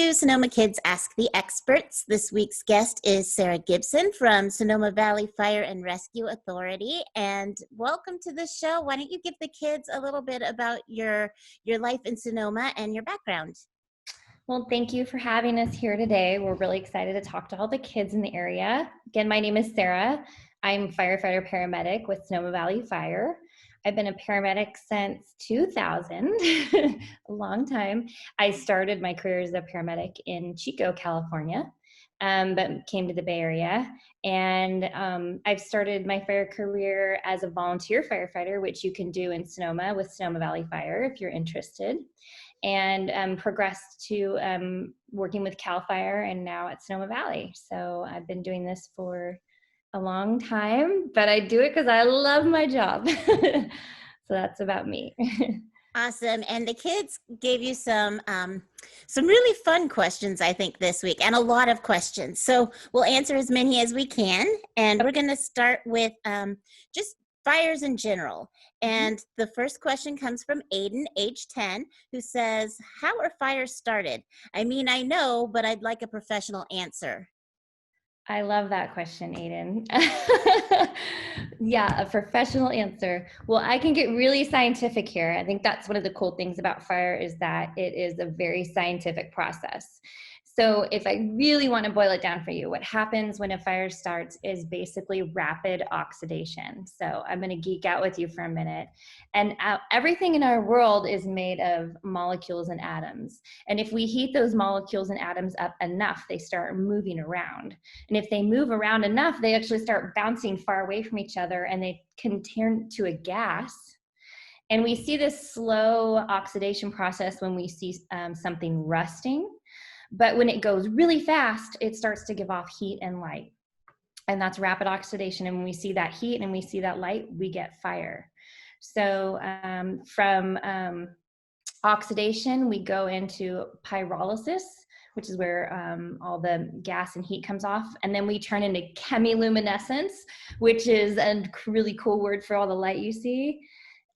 to Sonoma Kids Ask the Experts. This week's guest is Sarah Gibson from Sonoma Valley Fire and Rescue Authority. And welcome to the show. Why don't you give the kids a little bit about your life in Sonoma and your background? Well, thank you for having us here today. We're really excited to talk to all the kids in the area. Again, my name is Sarah. I'm firefighter-paramedic with Sonoma Valley Fire. I've been a paramedic since 2000, a long time. I started my career as a paramedic in Chico, California, but came to the Bay Area. And I've started my fire career as a volunteer firefighter, which you can do in Sonoma with Sonoma Valley Fire if you're interested, and progressed to working with CAL FIRE and now at Sonoma Valley. So I've been doing this for a long time, but I do it because I love my job. So that's about me. Awesome. And the kids gave you some really fun questions, I think, this week, and a lot of questions. So we'll answer as many as we can. And we're going to start with just fires in general. And the first question comes from Aiden, age 10, who says, how are fires started? I mean, I know, but I'd like a professional answer. I love that question, Aiden. Yeah, a professional answer. Well, I can get really scientific here. I think that's one of the cool things about fire is that it is a very scientific process. So if I really want to boil it down for you, what happens when a fire starts is basically rapid oxidation. So I'm going to geek out with you for a minute. And everything in our world is made of molecules and atoms. And if we heat those molecules and atoms up enough, they start moving around. And if they move around enough, they actually start bouncing far away from each other and they can turn to a gas. And we see this slow oxidation process when we see something rusting. But when it goes really fast, it starts to give off heat and light. And that's rapid oxidation. And when we see that heat and we see that light, we get fire. So from oxidation, we go into pyrolysis, which is where all the gas and heat comes off. And then we turn into chemiluminescence, which is a really cool word for all the light you see.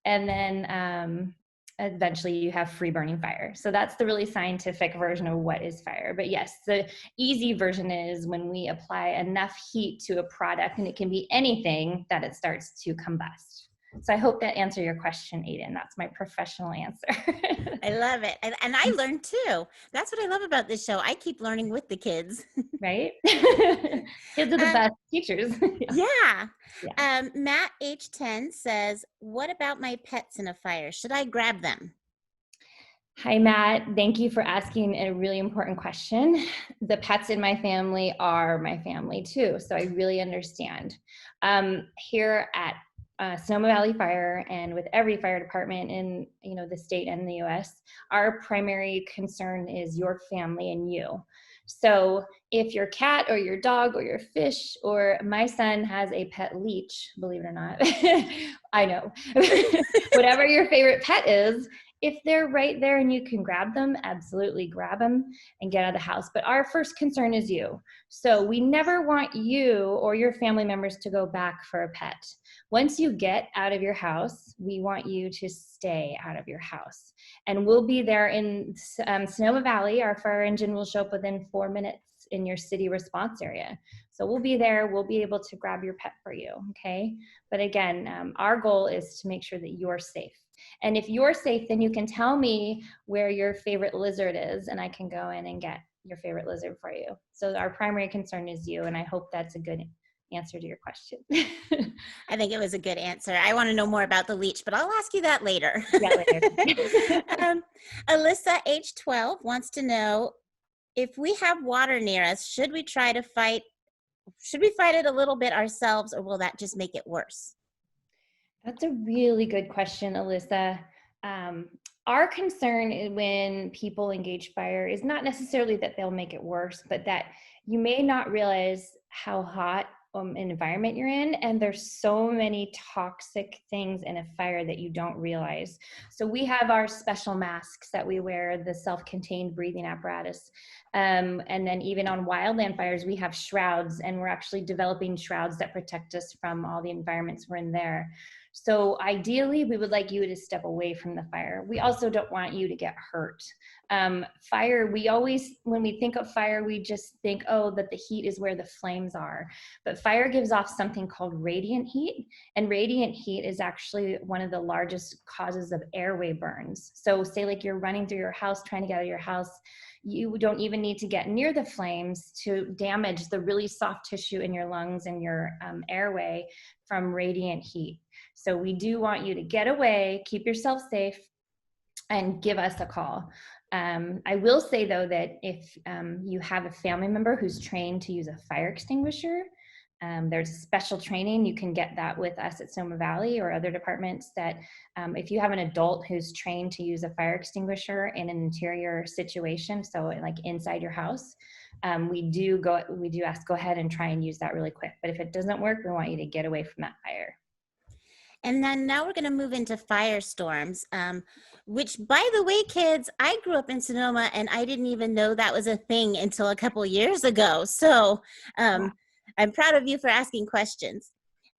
And then eventually you have free burning fire. So that's the really scientific version of what is fire. But yes, the easy version is when we apply enough heat to a product, and it can be anything, that it starts to combust. So I hope that answered your question, Aiden. That's my professional answer. I love it. And I learned too. That's what I love about this show. I keep learning with the kids. Right? Kids are the best teachers. Yeah. Matt, age 10, says, what about my pets in a fire? Should I grab them? Hi, Matt. Thank you for asking a really important question. The pets in my family are my family too, so I really understand. Here at Sonoma Valley Fire and with every fire department in the state and the US, our primary concern is your family and you. So if your cat or your dog or your fish or my son has a pet leech, believe it or not, I know, whatever your favorite pet is, if they're right there and you can grab them, absolutely grab them and get out of the house. But our first concern is you. So we never want you or your family members to go back for a pet. Once you get out of your house, we want you to stay out of your house. And we'll be there in Sonoma Valley. Our fire engine will show up within 4 minutes in your city response area. So we'll be there. We'll be able to grab your pet for you, okay? But again, our goal is to make sure that you're safe. And if you're safe, then you can tell me where your favorite lizard is, and I can go in and get your favorite lizard for you. So our primary concern is you, and I hope that's a good answer to your question. I think it was a good answer. I want to know more about the leech, but I'll ask you that later. Yeah, later. Alyssa, age 12, wants to know, if we have water near us, should we fight it a little bit ourselves, or will that just make it worse? That's a really good question, Alyssa. Our concern when people engage fire is not necessarily that they'll make it worse, but that you may not realize how hot an environment you're in, and there's so many toxic things in a fire that you don't realize. So we have our special masks that we wear, the self-contained breathing apparatus. And then even on wildland fires, we have shrouds, and we're actually developing shrouds that protect us from all the environments we're in there. So ideally, we would like you to step away from the fire. We also don't want you to get hurt. Fire, when we think of fire, we just think, oh, that the heat is where the flames are. But fire gives off something called radiant heat. And radiant heat is actually one of the largest causes of airway burns. So say like you're running through your house, trying to get out of your house, you don't even need to get near the flames to damage the really soft tissue in your lungs and your airway from radiant heat. So we do want you to get away, keep yourself safe, and give us a call. I will say though that if you have a family member who's trained to use a fire extinguisher, there's special training. You can get that with us at Sonoma Valley or other departments that if you have an adult who's trained to use a fire extinguisher in an interior situation, so like inside your house, we do ask, go ahead and try and use that really quick. But if it doesn't work, we want you to get away from that fire. And then now we're going to move into firestorms, which, by the way, kids, I grew up in Sonoma and I didn't even know that was a thing until a couple years ago. So I'm proud of you for asking questions.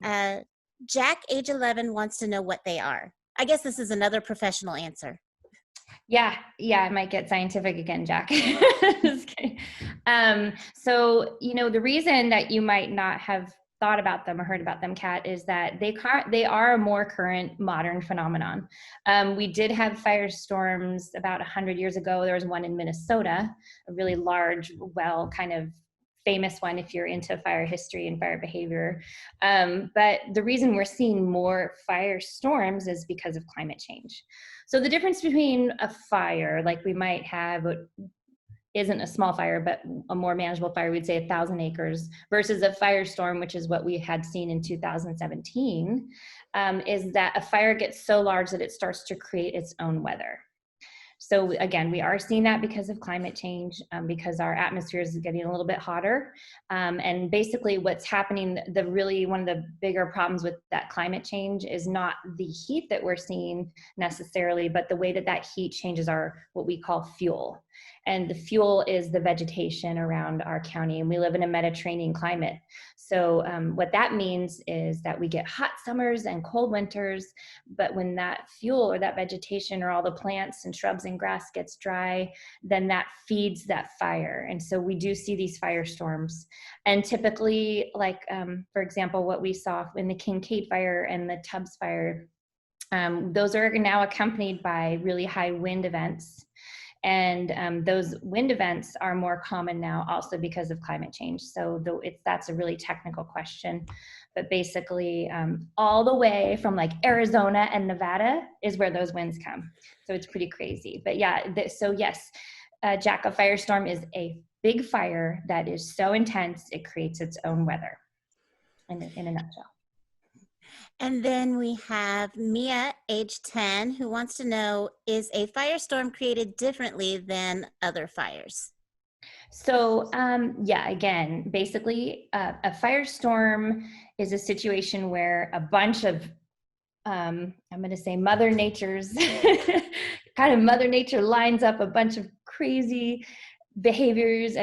Jack, age 11, wants to know what they are. I guess this is another professional answer. Yeah, I might get scientific again, Jack. Just kidding. So, the reason that you might not have thought about them or heard about them, Kat, is that they are a more current modern phenomenon. We did have firestorms about 100 years ago. There was one in Minnesota, a really large, kind of famous one if you're into fire history and fire behavior. But the reason we're seeing more firestorms is because of climate change. So the difference between a fire, like we might have, isn't a small fire, but a more manageable fire, we'd say 1,000 acres, versus a firestorm, which is what we had seen in 2017, is that a fire gets so large that it starts to create its own weather. So again, we are seeing that because of climate change, because our atmosphere is getting a little bit hotter. And basically what's happening, one of the bigger problems with that climate change is not the heat that we're seeing necessarily, but the way that heat changes what we call fuel. And the fuel is the vegetation around our county, and we live in a Mediterranean climate. So what that means is that we get hot summers and cold winters, but when that fuel or that vegetation or all the plants and shrubs and grass gets dry, then that feeds that fire. And so we do see these firestorms. And typically, like, for example, what we saw in the Kincaid fire and the Tubbs fire, those are now accompanied by really high wind events. And those wind events are more common now also because of climate change. So that's a really technical question. But basically, all the way from like Arizona and Nevada is where those winds come. So it's pretty crazy. But yeah, so yes, Jack, a firestorm is a big fire that is so intense, it creates its own weather in a nutshell. And then we have Mia, age 10, who wants to know, is a firestorm created differently than other fires? So again, basically a firestorm is a situation where a bunch of, I'm going to say Mother Nature's, Mother Nature lines up a bunch of crazy behaviors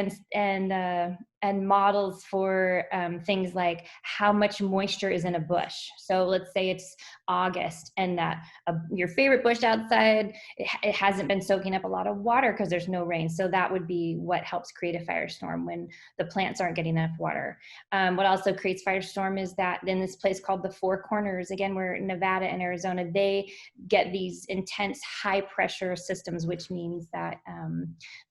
and models for things like how much moisture is in a bush. So let's say it's August and that your favorite bush outside, it hasn't been soaking up a lot of water because there's no rain. So that would be what helps create a firestorm, when the plants aren't getting enough water. What also creates firestorm is that in this place called the Four Corners, again, where Nevada and Arizona, they get these intense high pressure systems, which means that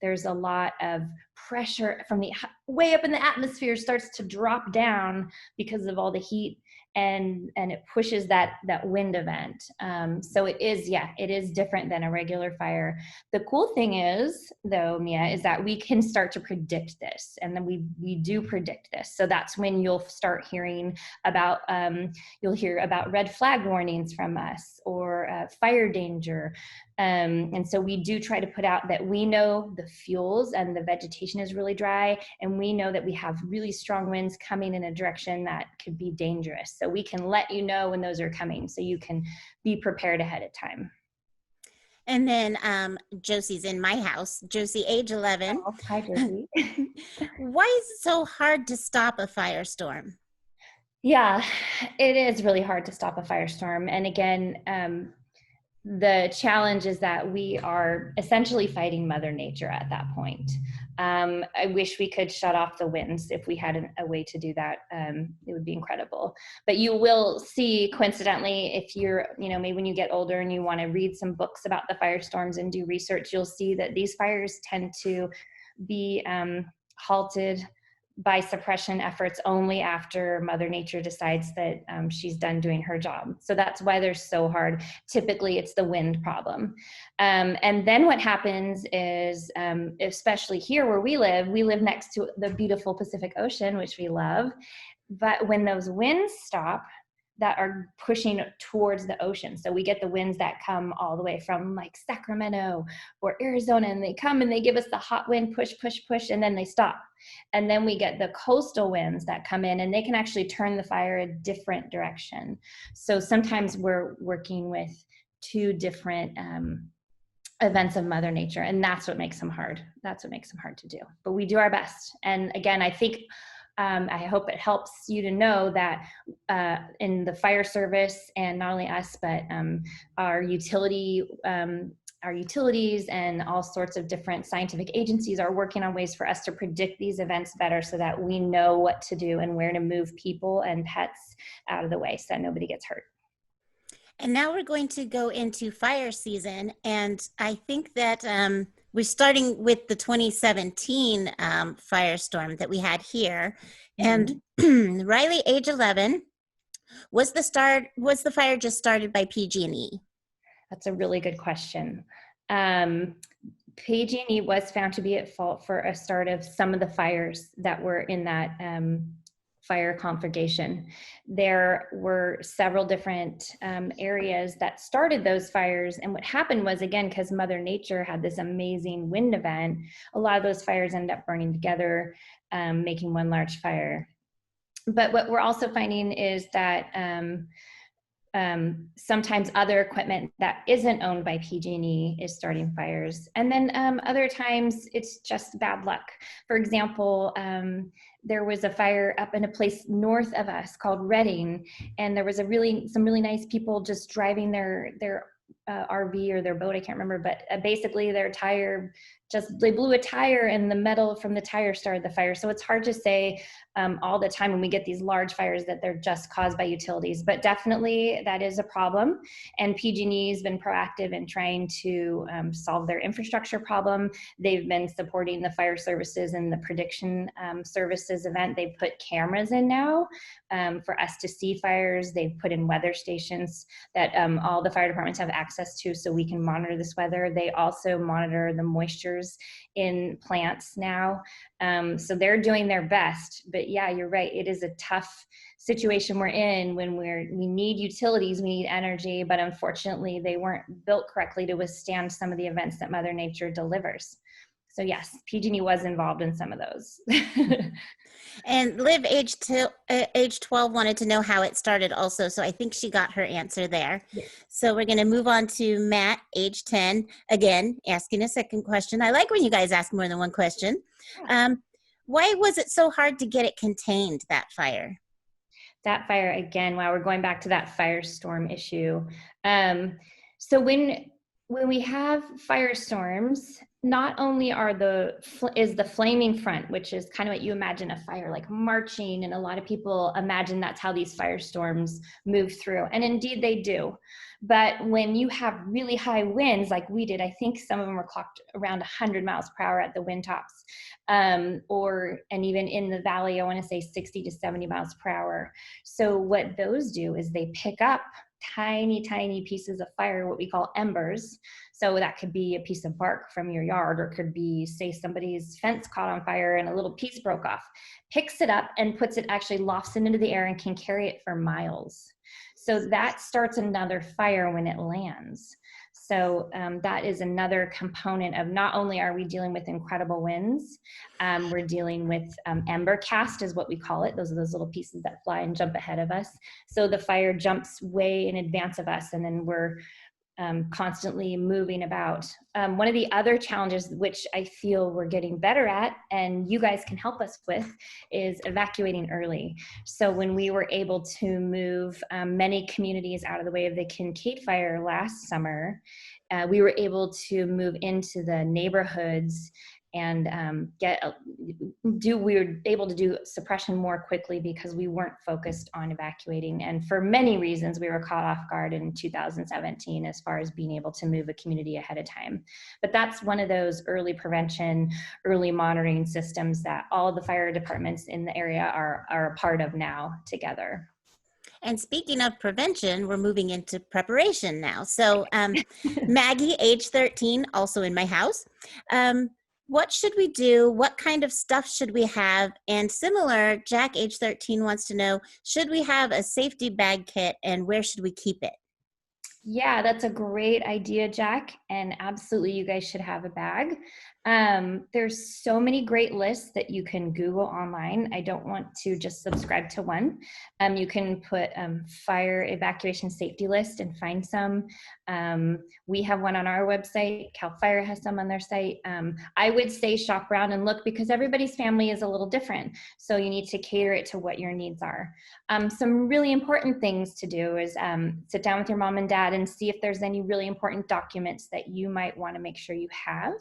there's a lot of pressure from the way up in the atmosphere starts to drop down because of all the heat, and it pushes that wind event. So it is different than a regular fire. The cool thing is, though, Mia, is that we can start to predict this, and then we do predict this. So that's when you'll start hearing about, you'll hear about red flag warnings from us, or fire danger. And so we do try to put out that we know the fuels and the vegetation is really dry, and we know that we have really strong winds coming in a direction that could be dangerous. So we can let you know when those are coming, so you can be prepared ahead of time. And then Josie's in my house. Josie, age 11. Oh, hi, Josie. Why is it so hard to stop a firestorm? Yeah, it is really hard to stop a firestorm. And again, the challenge is that we are essentially fighting Mother Nature at that point. I wish we could shut off the winds. If we had a way to do that, it would be incredible. But you will see, coincidentally, if you're, maybe when you get older and you want to read some books about the firestorms and do research, you'll see that these fires tend to be halted by suppression efforts only after Mother Nature decides that she's done doing her job. So that's why they're so hard. Typically, it's the wind problem. And then what happens is, especially here where we live next to the beautiful Pacific Ocean, which we love. But when those winds stop, that are pushing towards the ocean. So we get the winds that come all the way from like Sacramento or Arizona, and they come and they give us the hot wind, push, push, push, and then they stop. And then we get the coastal winds that come in, and they can actually turn the fire a different direction. So sometimes we're working with two different events of Mother Nature, and that's what makes them hard. That's what makes them hard to do. But we do our best. And again, I think I hope it helps you to know that in the fire service, and not only us, but our utilities and all sorts of different scientific agencies are working on ways for us to predict these events better, so that we know what to do and where to move people and pets out of the way so that nobody gets hurt. And now we're going to go into fire season. And I think that we're starting with the 2017 firestorm that we had here. And Riley, age 11, was the fire just started by PG&E? That's a really good question. PG&E was found to be at fault for a start of some of the fires that were in that fire conflagration. There were several different areas that started those fires. And what happened was, again, because Mother Nature had this amazing wind event, a lot of those fires end up burning together, making one large fire. But what we're also finding is that sometimes other equipment that isn't owned by PG&E is starting fires. And then other times it's just bad luck. For example, there was a fire up in a place north of us called Redding, and there was some really nice people just driving their RV or their boat, I can't remember, but basically their tire, they blew a tire and the metal from the tire started the fire. So it's hard to say all the time when we get these large fires that they're just caused by utilities, but definitely that is a problem. And PG&E has been proactive in trying to solve their infrastructure problem. They've been supporting the fire services and the prediction services event. They've put cameras in now for us to see fires. They've put in weather stations that all the fire departments have access to, so we can monitor this weather. They also monitor the moistures in plants now. So they're doing their best. But yeah, you're right. It is a tough situation we're in when we need utilities, we need energy, but unfortunately they weren't built correctly to withstand some of the events that Mother Nature delivers. So yes, PG&E was involved in some of those. And Liv, age 12, wanted to know how it started also. So I think she got her answer there. Yes. So we're going to move on to Matt, age 10, again, asking a second question. I like when you guys ask more than one question. Yeah. Why was it so hard to get it contained, that fire? That fire, again, while we're going back to that firestorm issue. So when we have firestorms, not only is the flaming front, which is kind of what you imagine a fire like marching, and a lot of people imagine that's how these firestorms move through, and indeed they do. But when you have really high winds like we did, I think some of them were clocked around 100 miles per hour at the wind tops, and even in the valley, I want to say 60 to 70 miles per hour. So what those do is they pick up tiny pieces of fire, what we call embers. So that could be a piece of bark from your yard, or it could be, say, somebody's fence caught on fire and a little piece broke off, picks it up and actually lofts it into the air and can carry it for miles. So that starts another fire when it lands. So that is another component of, not only are we dealing with incredible winds, we're dealing with ember cast is what we call it. Those are those little pieces that fly and jump ahead of us. So the fire jumps way in advance of us, and then we're constantly moving about. One of the other challenges, which I feel we're getting better at, and you guys can help us with, is evacuating early. So when we were able to move many communities out of the way of the Kincaid fire last summer, we were able to move into the neighborhoods and we were able to do suppression more quickly because we weren't focused on evacuating. And for many reasons, we were caught off guard in 2017 as far as being able to move a community ahead of time. But that's one of those early prevention, early monitoring systems that all the fire departments in the area are a part of now together. And speaking of prevention, we're moving into preparation now. So Maggie, age 13, also in my house. What should we do? What kind of stuff should we have? And similar, Jack, age 13, wants to know, should we have a safety bag kit and where should we keep it? Yeah, that's a great idea, Jack. And absolutely, you guys should have a bag. There's so many great lists that you can Google online. I don't want to just subscribe to one. You can put fire evacuation safety list and find some. We have one on our website. Cal Fire has some on their site. I would say shop around and look because everybody's family is a little different. So you need to cater it to what your needs are. Some really important things to do is sit down with your mom and dad and see if there's any really important documents that you might want to make sure you have.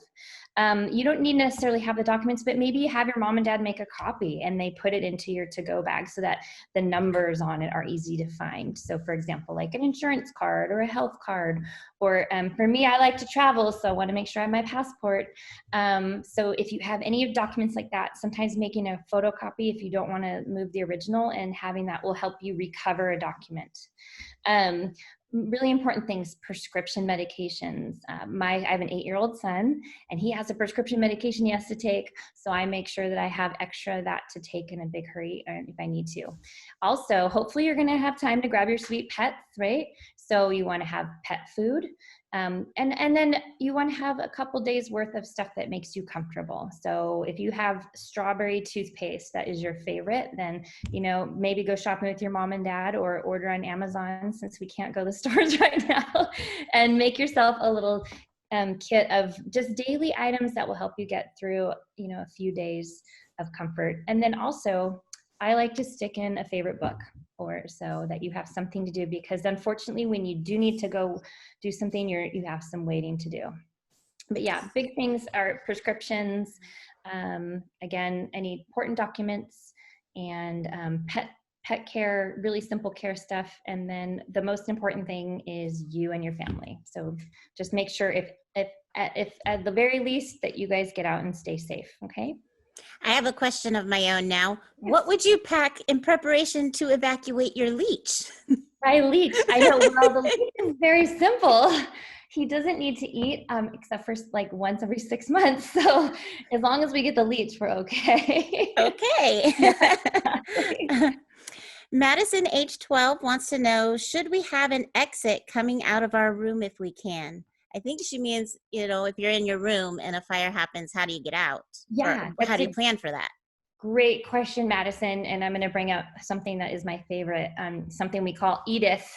You don't need to necessarily have the documents, but maybe you have your mom and dad make a copy and they put it into your to-go bag so that the numbers on it are easy to find. So for example, like an insurance card or a health card, or for me, I like to travel, so I want to make sure I have my passport. So if you have any documents like that, sometimes making a photocopy if you don't want to move the original and having that will help you recover a document. Really important things, prescription medications. I have an 8-year-old son and he has a prescription medication he has to take. So I make sure that I have extra of that to take in a big hurry if I need to. Also, hopefully you're going to have time to grab your sweet pets, right? So you want to have pet food. And then you want to have a couple days worth of stuff that makes you comfortable. So if you have strawberry toothpaste that is your favorite, then, maybe go shopping with your mom and dad or order on Amazon since we can't go to the stores right now, and make yourself a little kit of just daily items that will help you get through, a few days of comfort. And then also, I like to stick in a favorite book or so that you have something to do, because unfortunately when you do need to go do something, you have some waiting to do. But yeah, big things are prescriptions, again, any important documents, and pet care, really simple care stuff. And then the most important thing is you and your family. So just make sure if at the very least that you guys get out and stay safe, okay? I have a question of my own now. What would you pack in preparation to evacuate your leech? My leech, I know. Well, the leech is very simple. He doesn't need to eat except for like once every 6 months. So as long as we get the leech, we're okay. Okay. Yeah, exactly. Madison, age 12, wants to know, should we have an exit coming out of our room if we can? I think she means, if you're in your room and a fire happens, how do you get out? Yeah. Or how do you plan for that? Great question, Madison. And I'm going to bring up something that is my favorite, something we call EDITH.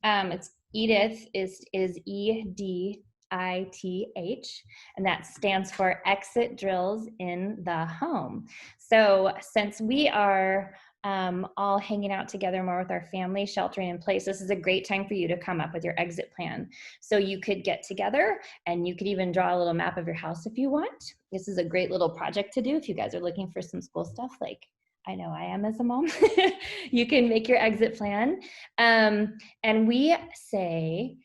It's EDITH is EDITH, and that stands for Exit Drills in the Home. So since we are all hanging out together more with our family, sheltering in place, this is a great time for you to come up with your exit plan. So you could get together and you could even draw a little map of your house if you want. This is a great little project to do if you guys are looking for some school stuff, like I know I am as a mom. You can make your exit plan. And we say,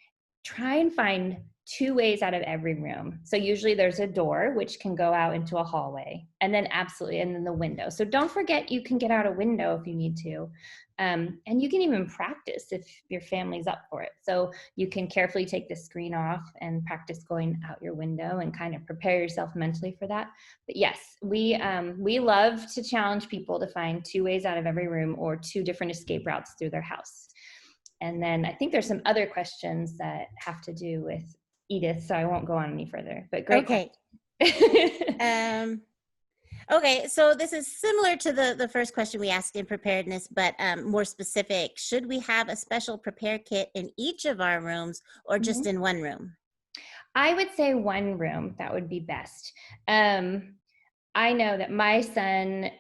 try and find 2 ways out of every room. So usually there's a door which can go out into a hallway, and then the window. So don't forget you can get out a window if you need to. And you can even practice if your family's up for it. So you can carefully take the screen off and practice going out your window and kind of prepare yourself mentally for that. But yes, we love to challenge people to find 2 ways out of every room or 2 different escape routes through their house. And then I think there's some other questions that have to do with Edith, so I won't go on any further, but great. Okay. Okay, so this is similar to the first question we asked in preparedness, but more specific. Should we have a special prepare kit in each of our rooms or just in one room? I would say one room, that would be best. I know that my son,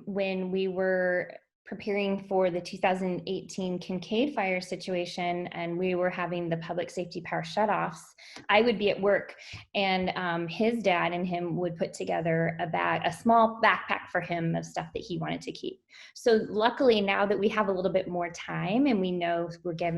when we were preparing for the 2018 Kincaid fire situation and we were having the public safety power shutoffs, I would be at work and his dad and him would put together a small backpack for him of stuff that he wanted to keep. So luckily now that we have a little bit more time and we know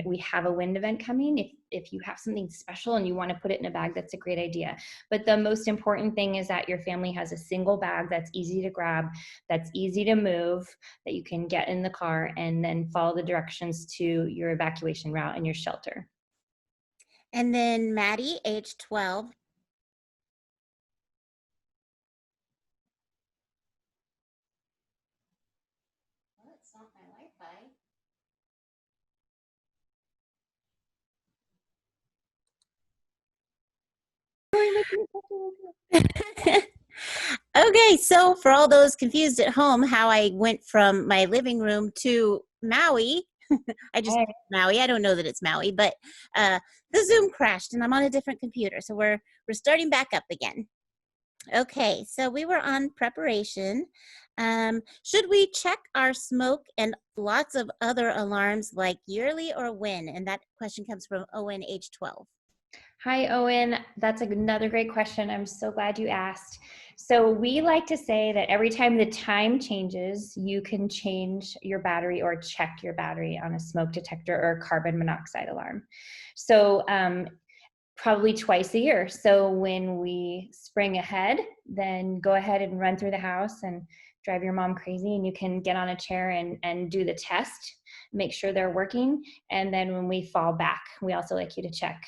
we have a wind event coming, if you have something special and you want to put it in a bag, that's a great idea. But the most important thing is that your family has a single bag that's easy to grab, that's easy to move, that you can get in the car and then follow the directions to your evacuation route and your shelter. And then Maddie, age 12. Well, it's not my Wi-Fi. Okay, so for all those confused at home, how I went from my living room to Maui, I just Maui. I don't know that it's Maui, but the Zoom crashed and I'm on a different computer, so we're starting back up again. Okay, so we were on preparation. Should we check our smoke and lots of other alarms like yearly or when? And that question comes from Owen, age 12. Hi, Owen. That's another great question. I'm so glad you asked. So we like to say that every time the time changes, you can change your battery or check your battery on a smoke detector or a carbon monoxide alarm. So probably twice a year. So when we spring ahead, then go ahead and run through the house and drive your mom crazy, and you can get on a chair and do the test, make sure they're working. And then when we fall back, we also like you to check.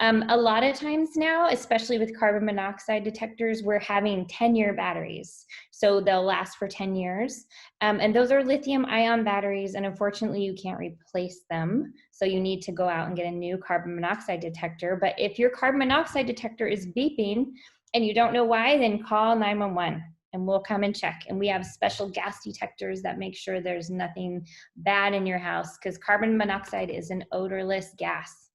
A lot of times now, especially with carbon monoxide detectors, we're having 10-year batteries. So they'll last for 10 years. And those are lithium ion batteries, and unfortunately you can't replace them. So you need to go out and get a new carbon monoxide detector. But if your carbon monoxide detector is beeping and you don't know why, then call 911 and we'll come and check. And we have special gas detectors that make sure there's nothing bad in your house, because carbon monoxide is an odorless gas.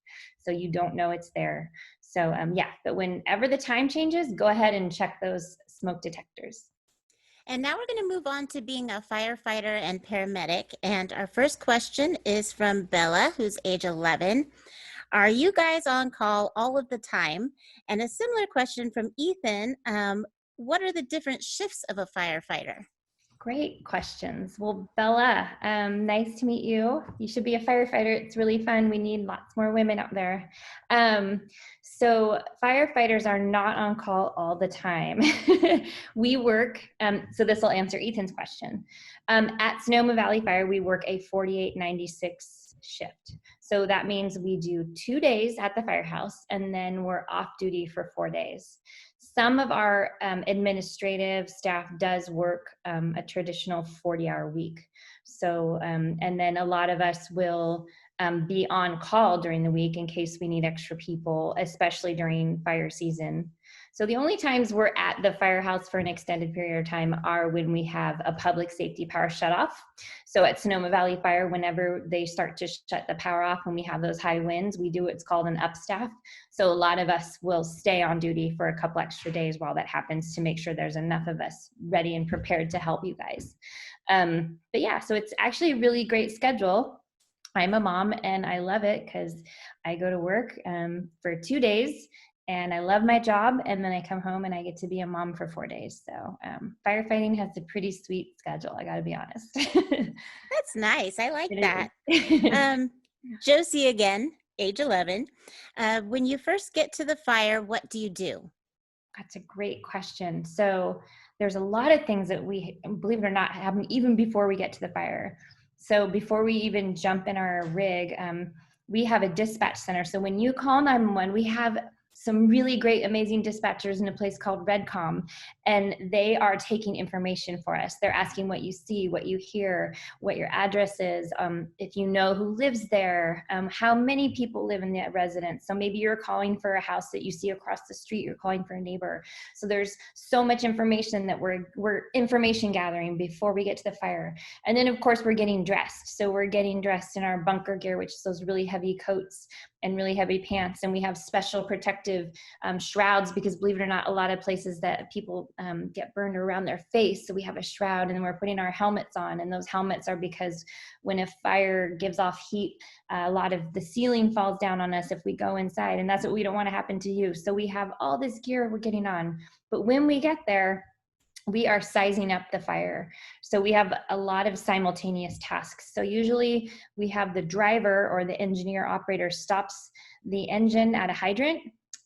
So you don't know it's there. So yeah, but whenever the time changes, go ahead and check those smoke detectors. And now we're going to move on to being a firefighter and paramedic. And our first question is from Bella, who's age 11. Are you guys on call all of the time? And a similar question from Ethan. What are the different shifts of a firefighter? Great questions. Well, Bella, nice to meet you. You should be a firefighter. It's really fun. We need lots more women out there. So firefighters are not on call all the time. We work, so this will answer Ethan's question. At Sonoma Valley Fire, we work a 48-96 shift. So that means we do 2 days at the firehouse and then we're off duty for 4 days. Some of our administrative staff does work a traditional 40-hour week. So, and then a lot of us will be on call during the week in case we need extra people, especially during fire season. So the only times we're at the firehouse for an extended period of time are when we have a public safety power shutoff. So at Sonoma Valley Fire, whenever they start to shut the power off, when we have those high winds, we do what's called an upstaff. So a lot of us will stay on duty for a couple extra days while that happens to make sure there's enough of us ready and prepared to help you guys. But yeah, so it's actually a really great schedule. I'm a mom and I love it because I go to work for 2 days and I love my job, and then I come home and I get to be a mom for 4 days. So firefighting has a pretty sweet schedule, I gotta be honest. That's nice. I like that. Josie again, age 11. When you first get to the fire, what do you do? That's a great question. So there's a lot of things that we, believe it or not, happen even before we get to the fire. So before we even jump in our rig, we have a dispatch center. So when you call 911, we have some really great, amazing dispatchers in a place called Redcom, and they are taking information for us. They're asking what you see, what you hear, what your address is, if you know who lives there, how many people live in that residence. So maybe you're calling for a house that you see across the street, you're calling for a neighbor. So there's so much information that we're information gathering before we get to the fire. And then of course we're getting dressed. So we're getting dressed in our bunker gear, which is those really heavy coats and really heavy pants. And we have special protective shrouds, because believe it or not, a lot of places that people get burned around their face. So we have a shroud, and then we're putting our helmets on. And those helmets are because when a fire gives off heat, a lot of the ceiling falls down on us if we go inside. And that's what we don't want to happen to you. So we have all this gear we're getting on. But when we get there, we are sizing up the fire. So we have a lot of simultaneous tasks. So usually we have the driver or the engineer operator stops the engine at a hydrant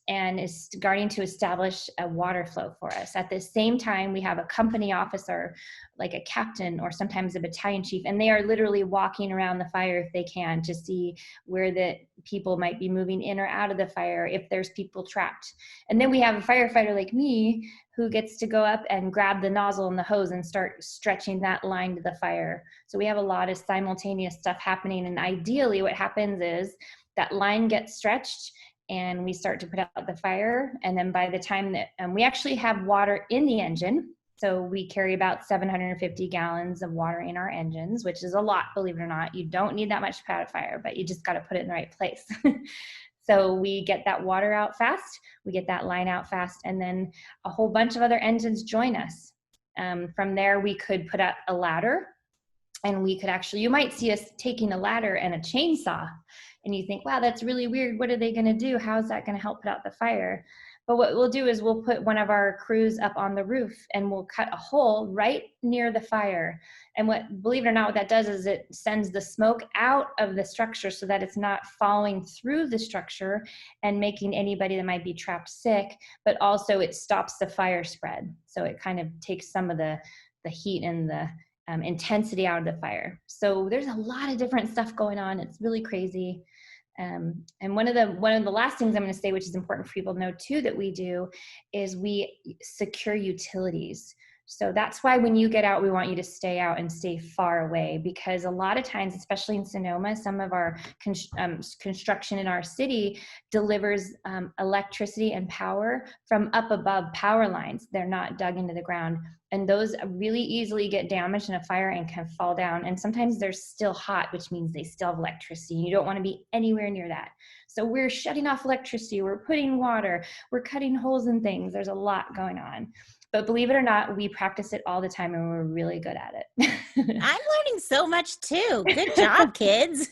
and is starting to establish a water flow for us. At the same time, we have a company officer, like a captain or sometimes a battalion chief, and they are literally walking around the fire if they can to see where the people might be moving in or out of the fire, if there's people trapped. And then we have a firefighter like me who gets to go up and grab the nozzle and the hose and start stretching that line to the fire. So we have a lot of simultaneous stuff happening. And ideally what happens is that line gets stretched and we start to put out the fire. And then by the time that we actually have water in the engine, so we carry about 750 gallons of water in our engines, which is a lot, believe it or not. You don't need that much to put out a fire, but you just got to put it in the right place. So we get that water out fast, we get that line out fast, and then a whole bunch of other engines join us. From there, we could put up a ladder, and we could actually, you might see us taking a ladder and a chainsaw, and you think, wow, that's really weird. What are they gonna do? How is that gonna help put out the fire? But what we'll do is we'll put one of our crews up on the roof and we'll cut a hole right near the fire. And what, believe it or not, what that does is it sends the smoke out of the structure so that it's not falling through the structure and making anybody that might be trapped sick, but also it stops the fire spread. So it kind of takes some of the heat and the intensity out of the fire. So there's a lot of different stuff going on. It's really crazy. And one of the last things I'm going to say, which is important for people to know too, that we do is we secure utilities. So that's why when you get out, we want you to stay out and stay far away, because a lot of times, especially in Sonoma, some of our construction in our city delivers electricity and power from up above power lines. They're not dug into the ground. And those really easily get damaged in a fire and can fall down. And sometimes they're still hot, which means they still have electricity. You don't want to be anywhere near that. So we're shutting off electricity, we're putting water, we're cutting holes in things. There's a lot going on. But believe it or not, we practice it all the time and we're really good at it. I'm learning so much too. Good job, kids.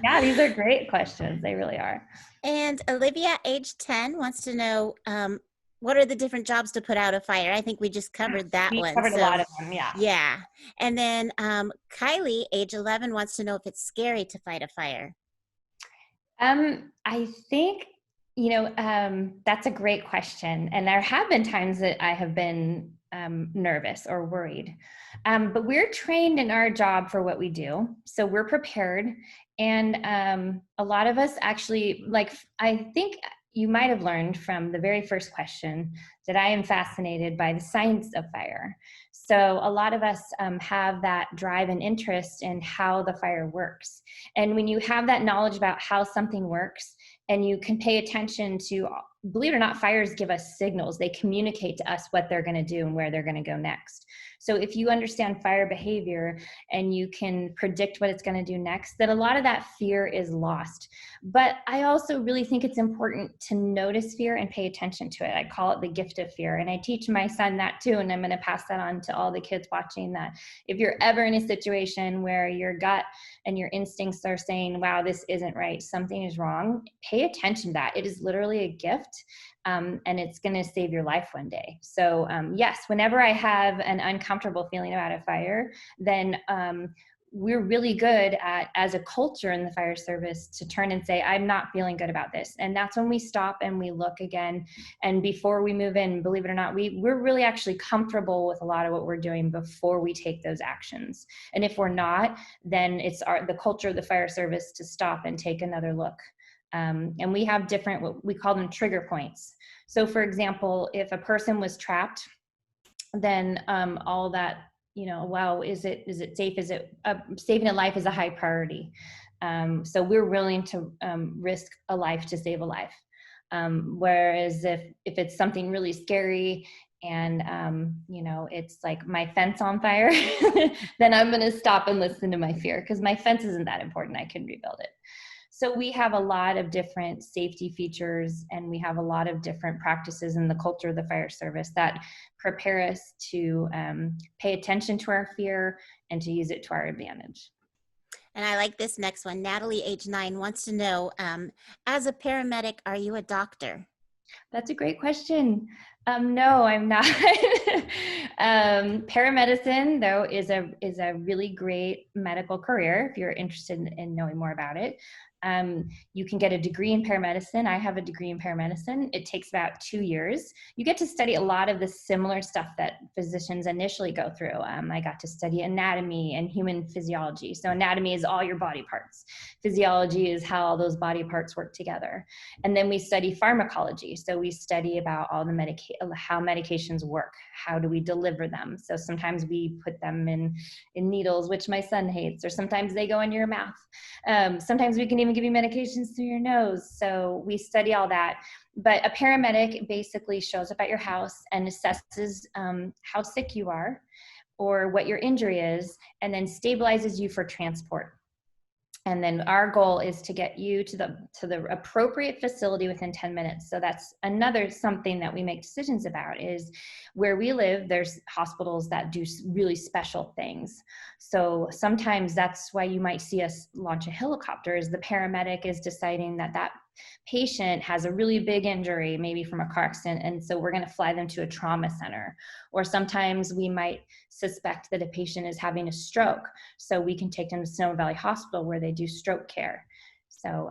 Yeah, these are great questions. They really are. And Olivia, age 10, wants to know, what are the different jobs to put out a fire? I think we just covered that We one. covered a lot of them, yeah. Yeah. And then Kylie, age 11, wants to know if it's scary to fight a fire. I think, that's a great question. And there have been times that I have been nervous or worried. But we're trained in our job for what we do. So we're prepared. And a lot of us actually, I think you might have learned from the very first question that I am fascinated by the science of fire. So a lot of us have that drive and interest in how the fire works. And when you have that knowledge about how something works, and you can pay attention to, believe it or not, fires give us signals. They communicate to us what they're going to do and where they're going to go next. So if you understand fire behavior and you can predict what it's going to do next, then a lot of that fear is lost. But I also really think it's important to notice fear and pay attention to it. I call it the gift of fear. And I teach my son that too. And I'm going to pass that on to all the kids watching, that if you're ever in a situation where your gut and your instincts are saying, wow, this isn't right, something is wrong, pay attention to that. It is literally a gift. And it's going to save your life one day. So yes, whenever I have an uncomfortable feeling about a fire, then we're really good at, as a culture in the fire service, to turn and say, I'm not feeling good about this. And that's when we stop and we look again. And before we move in, believe it or not, we're really actually comfortable with a lot of what we're doing before we take those actions. And if we're not, then it's the culture of the fire service to stop and take another look. And we have different, what we call them trigger points. So for example, if a person was trapped, then all that, wow, is it safe? Is it saving a life is a high priority. So we're willing to risk a life to save a life. Whereas if it's something really scary and, it's like my fence on fire, then I'm going to stop and listen to my fear, because my fence isn't that important. I can rebuild it. So we have a lot of different safety features, and we have a lot of different practices in the culture of the fire service that prepare us to pay attention to our fear and to use it to our advantage. And I like this next one. Natalie, age 9, wants to know, as a paramedic, are you a doctor? That's a great question. No, I'm not. Paramedicine, though, is a really great medical career if you're interested in knowing more about it. You can get a degree in paramedicine. I have a degree in paramedicine. It takes about 2 years. You get to study a lot of the similar stuff that physicians initially go through. I got to study anatomy and human physiology. So anatomy is all your body parts. Physiology is how all those body parts work together. And then we study pharmacology. So we study about all the how medications work. How do we deliver them? So sometimes we put them in needles, which my son hates, or sometimes they go into your mouth. Sometimes we can even give you medications through your nose. So we study all that. But a paramedic basically shows up at your house and assesses how sick you are or what your injury is, and then stabilizes you for transport. And then our goal is to get you to the appropriate facility within 10 minutes. So that's another something that we make decisions about, is where we live, there's hospitals that do really special things. So sometimes that's why you might see us launch a helicopter, is the paramedic is deciding that patient has a really big injury, maybe from a car accident, and so we're going to fly them to a trauma center. Or sometimes we might suspect that a patient is having a stroke, so we can take them to Sonoma Valley Hospital where they do stroke care. So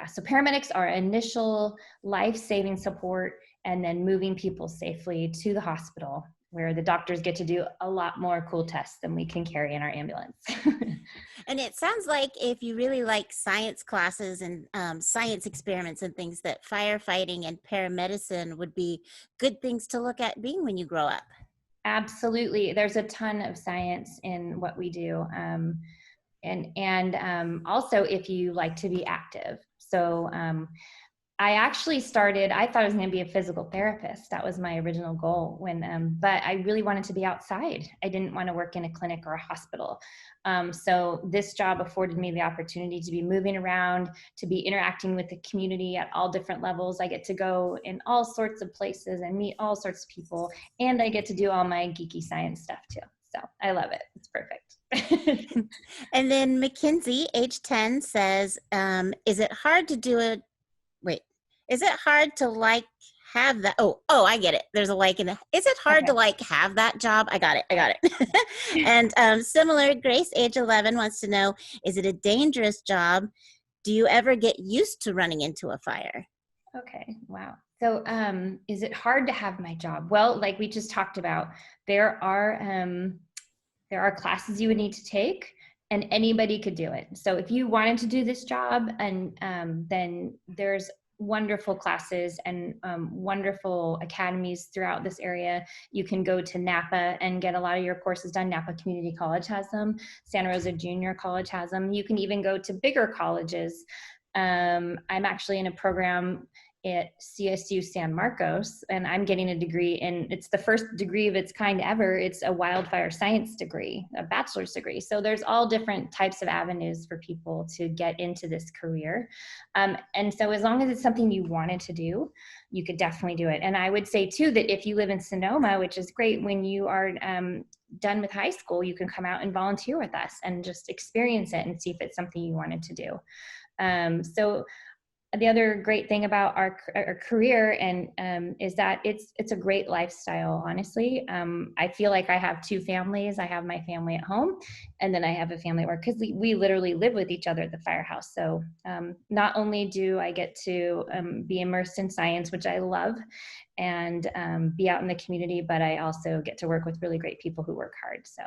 so paramedics are initial life-saving support, and then moving people safely to the hospital, where the doctors get to do a lot more cool tests than we can carry in our ambulance. And it sounds like if you really like science classes and science experiments and things, that firefighting and paramedicine would be good things to look at being when you grow up. Absolutely. There's a ton of science in what we do. And also if you like to be active. So I actually I thought I was going to be a physical therapist. That was my original goal but I really wanted to be outside. I didn't want to work in a clinic or a hospital. So this job afforded me the opportunity to be moving around, to be interacting with the community at all different levels. I get to go in all sorts of places and meet all sorts of people, and I get to do all my geeky science stuff too. So I love it. It's perfect. And then Mackenzie, age 10, says, is it hard to do a is it hard to have that? Oh, I get it. There's a like in the, is it hard to have that job? I got it. And similar, Grace, age 11, wants to know, is it a dangerous job? Do you ever get used to running into a fire? Okay. Wow. So, is it hard to have my job? Well, like we just talked about, there are classes you would need to take, and anybody could do it. So if you wanted to do this job, and then there's wonderful classes and wonderful academies throughout this area. You can go to Napa and get a lot of your courses done. Napa Community College has them. Santa Rosa Junior College has them. You can even go to bigger colleges. I'm actually in a program at CSU San Marcos, and I'm getting a degree it's the first degree of its kind ever. It's a wildfire science degree, a bachelor's degree. So there's all different types of avenues for people to get into this career. And so as long as it's something you wanted to do, you could definitely do it. And I would say too, that if you live in Sonoma, which is great, when you are done with high school, you can come out and volunteer with us and just experience it and see if it's something you wanted to do. So the other great thing about our career is that it's a great lifestyle, honestly. I feel like I have two families. I have my family at home, and then I have a family at work, because we literally live with each other at the firehouse. So not only do I get to be immersed in science, which I love, and be out in the community, but I also get to work with really great people who work hard. So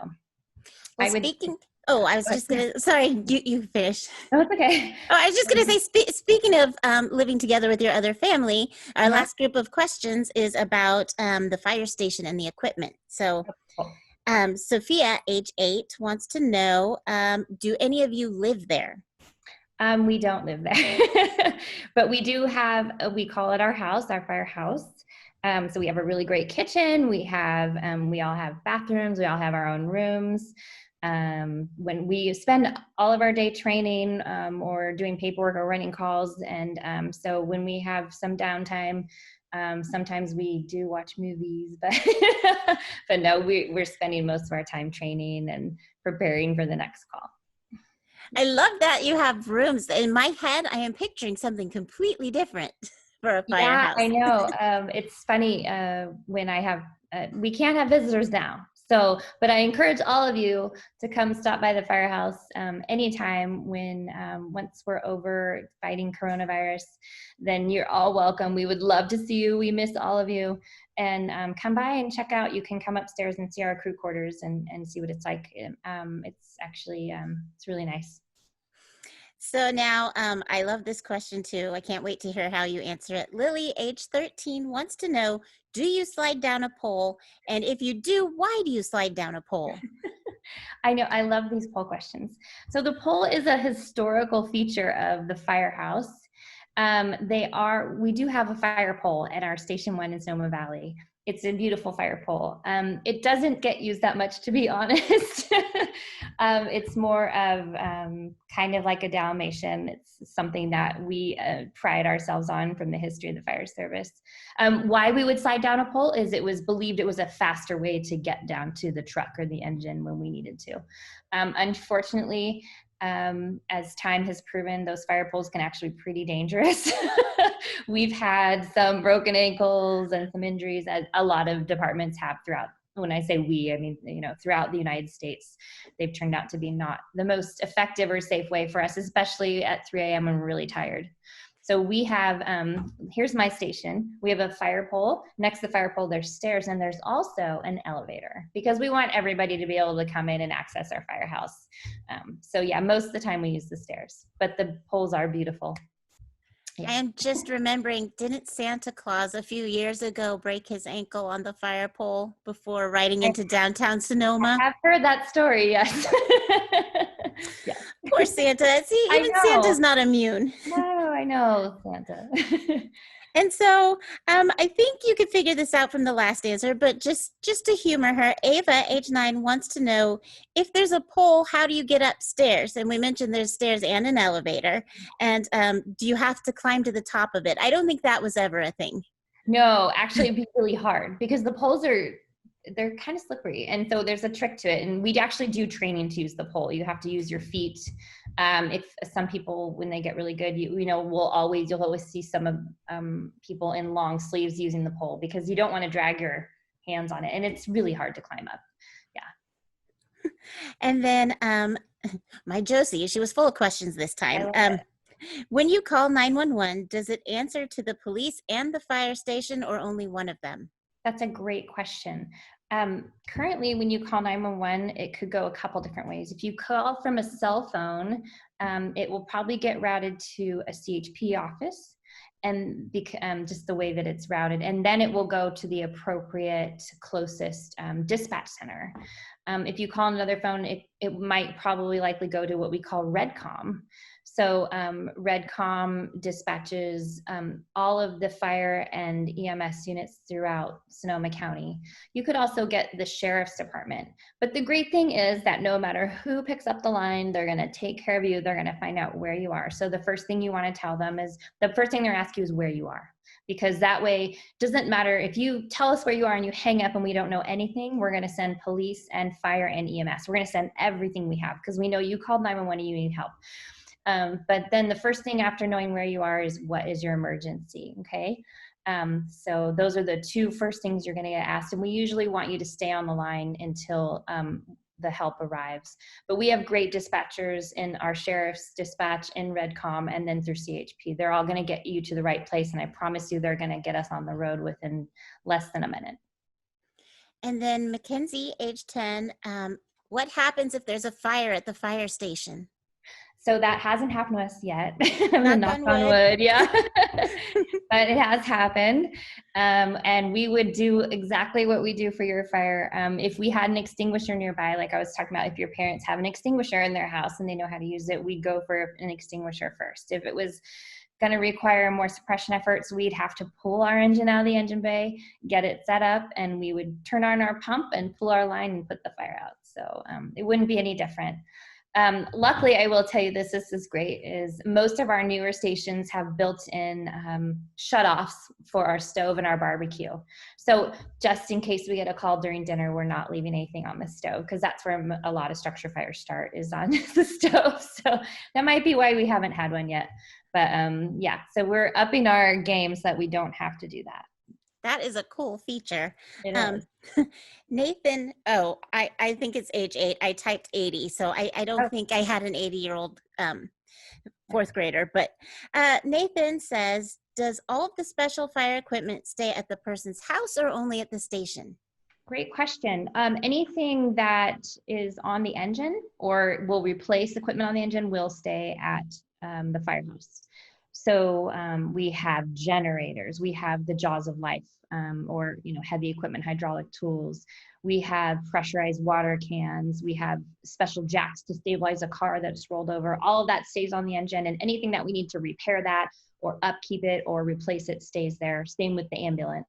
Oh, I was just gonna, sorry, you finish. No, it's okay. Oh, I was just going to say, speaking of living together with your other family, our Uh-huh. last group of questions is about the fire station and the equipment. So, Cool. Sophia, age 8, wants to know, do any of you live there? We don't live there, but we do have, we call it our house, our firehouse. So we have a really great kitchen. We all have bathrooms. We all have our own rooms. When we spend all of our day training or doing paperwork or running calls, and so when we have some downtime, sometimes we do watch movies, but but no, we're spending most of our time training and preparing for the next call. I love that you have rooms. In my head, I am picturing something completely different for a Yeah, firehouse. I know. It's funny when I have, we can't have visitors now. So, but I encourage all of you to come stop by the firehouse anytime when, once we're over fighting coronavirus, then you're all welcome. We would love to see you. We miss all of you. And come by and check out. You can come upstairs and see our crew quarters and see what it's like. It's actually, it's really nice. So now, I love this question too. I can't wait to hear how you answer it. Lily, age 13, wants to know, do you slide down a pole? And if you do, why do you slide down a pole? I know, I love these poll questions. So the poll is a historical feature of the firehouse. We do have a fire pole at our Station 1 in Sonoma Valley. It's a beautiful fire pole. It doesn't get used that much, to be honest. It's more of kind of like a Dalmatian. It's something that we pride ourselves on from the history of the fire service. Why we would slide down a pole is it was believed it was a faster way to get down to the truck or the engine when we needed to. Unfortunately, as time has proven, those fire poles can actually be pretty dangerous. We've had some broken ankles and some injuries, as a lot of departments have throughout. When I say we, I mean, throughout the United States. They've turned out to be not the most effective or safe way for us, especially at 3 a.m. when we're really tired. So we have, here's my station. We have a fire pole. Next to the fire pole, there's stairs, and there's also an elevator because we want everybody to be able to come in and access our firehouse. So yeah, most of the time we use the stairs, but the poles are beautiful. I am just remembering, didn't Santa Claus a few years ago break his ankle on the fire pole before riding into downtown Sonoma? I've heard that story, yes. Yes. Poor Santa. See, even Santa's not immune. No, I know, Santa. And so I think you could figure this out from the last answer, but just to humor her, Ava, age 9, wants to know, if there's a pole, how do you get upstairs? And we mentioned there's stairs and an elevator. And do you have to climb to the top of it? I don't think that was ever a thing. No, actually it'd be really hard because the poles they're kind of slippery. And so there's a trick to it. And we actually do training to use the pole. You have to use your feet. If some people, when they get really good, you'll always see some of people in long sleeves using the pole because you don't want to drag your hands on it. And it's really hard to climb up. Yeah. And then my Josie, she was full of questions this time. When you call 911, does it answer to the police and the fire station or only one of them? That's a great question. Currently, when you call 911, it could go a couple different ways. If you call from a cell phone, it will probably get routed to a CHP office, and just the way that it's routed, and then it will go to the appropriate closest dispatch center. If you call another phone, it might probably likely go to what we call REDCOM. So REDCOM dispatches all of the fire and EMS units throughout Sonoma County. You could also get the sheriff's department. But the great thing is that no matter who picks up the line, they're going to take care of you. They're going to find out where you are. So the first thing you want to tell them is, the first thing they're going to ask you is where you are. Because that way, it doesn't matter if you tell us where you are and you hang up and we don't know anything, we're going to send police and fire and EMS. We're going to send everything we have because we know you called 911 and you need help. But then the first thing after knowing where you are is, what is your emergency, okay? So those are the two first things you're gonna get asked, and we usually want you to stay on the line until the help arrives. But we have great dispatchers in our sheriff's dispatch, in REDCOM, and then through CHP. They're all gonna get you to the right place, and I promise you they're gonna get us on the road within less than a minute. And then Mackenzie, age 10, What happens if there's a fire at the fire station? So that hasn't happened to us yet. Knock Knock on on wood. wood, yeah. But it has happened. And we would do exactly what we do for your fire. If we had an extinguisher nearby, like I was talking about, if your parents have an extinguisher in their house and they know how to use it, we'd go for an extinguisher first. If it was going to require more suppression efforts, we'd have to pull our engine out of the engine bay, get it set up, and we would turn on our pump and pull our line and put the fire out. So it wouldn't be any different. Luckily, I will tell you this is great, is most of our newer stations have built-in shutoffs for our stove and our barbecue. So just in case we get a call during dinner, we're not leaving anything on the stove, because that's where a lot of structure fires start, is on the stove. So that might be why we haven't had one yet. But yeah, so we're upping our game so that we don't have to do that. That is a cool feature. It is. Nathan, I think it's age 8. I typed 80, so I don't think I had an 80-year-old fourth grader. But Nathan says, does all of the special fire equipment stay at the person's house or only at the station? Great question. Anything that is on the engine or will replace equipment on the engine will stay at the firehouse. So we have generators, we have the jaws of life, or heavy equipment, hydraulic tools. We have pressurized water cans. We have special jacks to stabilize a car that's rolled over. All of that stays on the engine, and anything that we need to repair that or upkeep it or replace it stays there. Same with the ambulance.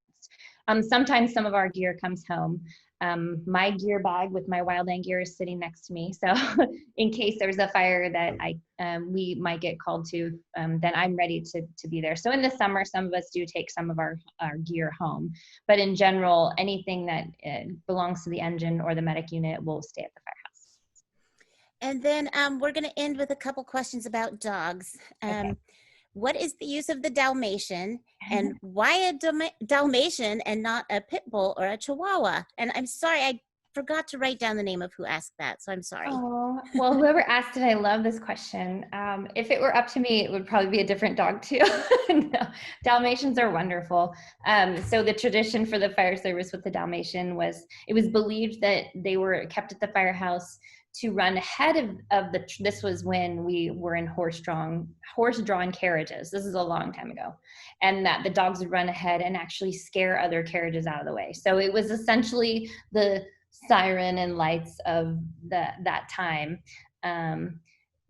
Sometimes some of our gear comes home. My gear bag with my wildland gear is sitting next to me. So in case there's a fire that we might get called to, then I'm ready to be there. So in the summer, some of us do take some of our gear home. But in general, anything that belongs to the engine or the medic unit will stay at the firehouse. And then we're going to end with a couple questions about dogs. Okay. What is the use of the Dalmatian, and why a Dalmatian and not a pit bull or a Chihuahua? And I'm sorry, I forgot to write down the name of who asked that, so I'm sorry. Oh, well, whoever asked it, I love this question. If it were up to me, it would probably be a different dog too. No, Dalmatians are wonderful. So the tradition for the fire service with the Dalmatian was, it was believed that they were kept at the firehouse to run ahead of this was when we were in horse-drawn carriages. This is a long time ago. And that the dogs would run ahead and actually scare other carriages out of the way. So it was essentially the siren and lights of that time.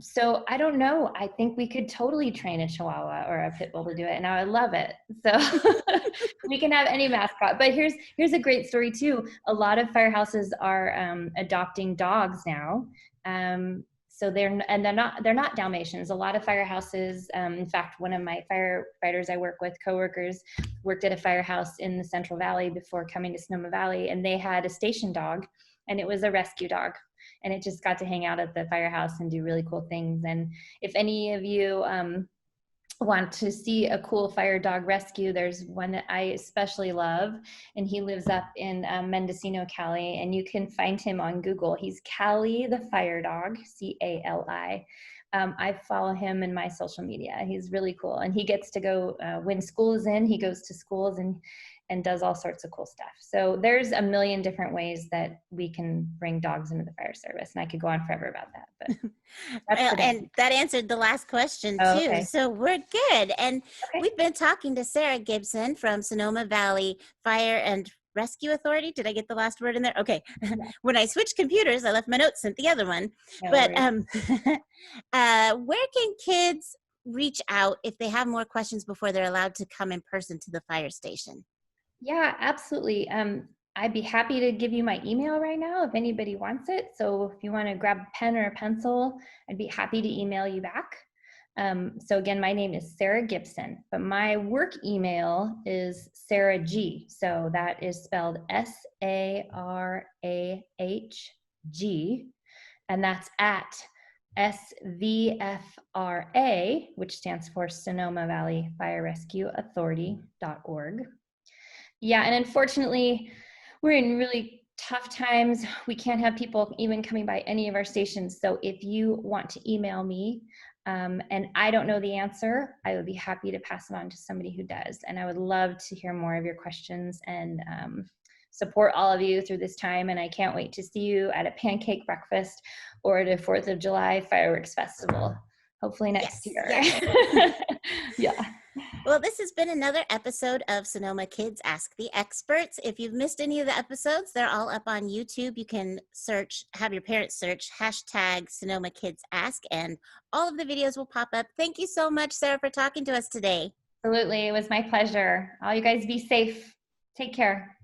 So I don't know. I think we could totally train a Chihuahua or a pit bull to do it, and I would love it. So we can have any mascot. But here's a great story too. A lot of firehouses are adopting dogs now. So they're not Dalmatians. A lot of firehouses. In fact, one of my firefighters I work with, coworkers, worked at a firehouse in the Central Valley before coming to Sonoma Valley, and they had a station dog, and it was a rescue dog. And it just got to hang out at the firehouse and do really cool things. And if any of you want to see a cool fire dog rescue, there's one that I especially love, and he lives up in Mendocino, Cali, and you can find him on Google. He's Cali the Fire Dog, C-A-L-I. I follow him in my social media. He's really cool, and he gets to go when school is in. He goes to schools and does all sorts of cool stuff. So there's a million different ways that we can bring dogs into the fire service, and I could go on forever about that. But that's and that answered the last question too. Okay. So we're good. And Okay. we've been talking to Sarah Gibson from Sonoma Valley Fire and Rescue Authority. Did I get the last word in there? Okay. Yeah. When I switched computers, I left my notes in the other one. No But worries. where can kids reach out if they have more questions before they're allowed to come in person to the fire station? Yeah, absolutely. I'd be happy to give you my email right now if anybody wants it. So if you want to grab a pen or a pencil, I'd be happy to email you back. So again, my name is Sarah Gibson, but my work email is Sarah G. So that is spelled S-A-R-A-H-G, and that's at SVFRA, which stands for Sonoma Valley Fire Rescue Authority.org. Yeah, and unfortunately, we're in really tough times. We can't have people even coming by any of our stations. So if you want to email me and I don't know the answer, I would be happy to pass it on to somebody who does. And I would love to hear more of your questions and support all of you through this time. And I can't wait to see you at a pancake breakfast or at a 4th of July fireworks festival, hopefully next year. Yes. Yeah. Well, this has been another episode of Sonoma Kids Ask the Experts. If you've missed any of the episodes, they're all up on YouTube. You can have your parents search hashtag Sonoma Kids Ask, and all of the videos will pop up. Thank you so much, Sarah, for talking to us today. Absolutely. It was my pleasure. All you guys be safe. Take care.